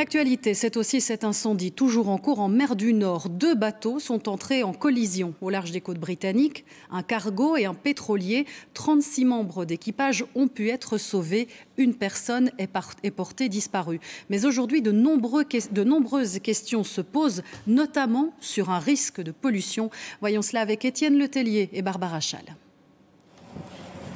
L'actualité, c'est aussi cet incendie toujours en cours en mer du Nord. 2 bateaux sont entrés en collision au large des côtes britanniques, un cargo et un pétrolier. 36 membres d'équipage ont pu être sauvés. Une personne est portée disparue. Mais aujourd'hui, de nombreuses questions se posent, notamment sur un risque de pollution. Voyons cela avec Étienne Letellier et Barbara Schall.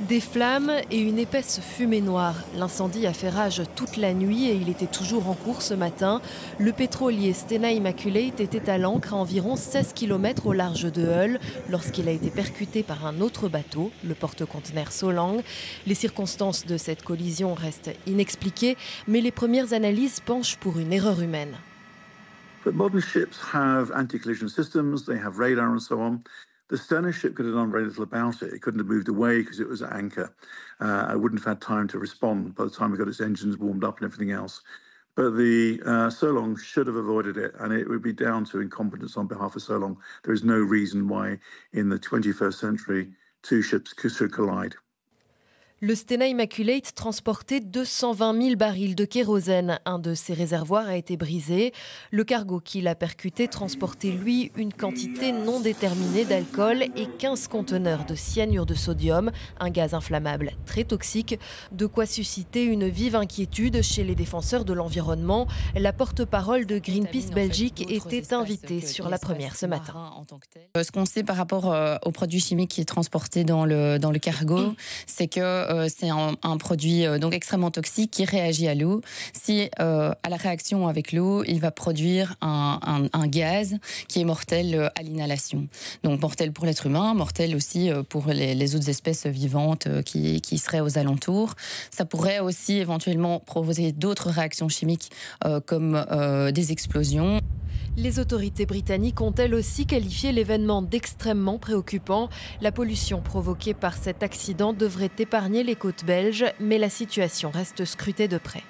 Des flammes et une épaisse fumée noire. L'incendie a fait rage toute la nuit et il était toujours en cours ce matin. Le pétrolier Stena Immaculate était à l'ancre à environ 16 km au large de Hull lorsqu'il a été percuté par un autre bateau, le porte-conteneur Solang. Les circonstances de cette collision restent inexpliquées, mais les premières analyses penchent pour une erreur humaine. But modern ships have anti-collision systems, they have radar and so on. The Stena ship could have done very little about it. It couldn't have moved away because it was at anchor. It wouldn't have had time to respond by the time it got its engines warmed up and everything else. But the Solong should have avoided it, and it would be down to incompetence on behalf of Solong. There is no reason why, in the 21st century, two ships should collide. Le Stena Immaculate transportait 220 000 barils de kérosène. Un de ses réservoirs a été brisé. Le cargo qui l'a percuté transportait, lui, une quantité non déterminée d'alcool et 15 conteneurs de cyanure de sodium, un gaz inflammable très toxique, de quoi susciter une vive inquiétude chez les défenseurs de l'environnement. La porte-parole de Greenpeace Belgique était invitée sur La Première ce matin. Ce qu'on sait par rapport aux produits chimiques qui est transporté dans le cargo, c'est que c'est un produit donc extrêmement toxique qui réagit à l'eau. Si à la réaction avec l'eau, il va produire un gaz qui est mortel à l'inhalation. Donc mortel pour l'être humain, mortel aussi pour les autres espèces vivantes qui seraient aux alentours. Ça pourrait aussi éventuellement provoquer d'autres réactions chimiques comme des explosions. Les autorités britanniques ont elles aussi qualifié l'événement d'extrêmement préoccupant. La pollution provoquée par cet accident devrait épargner les côtes belges, mais la situation reste scrutée de près.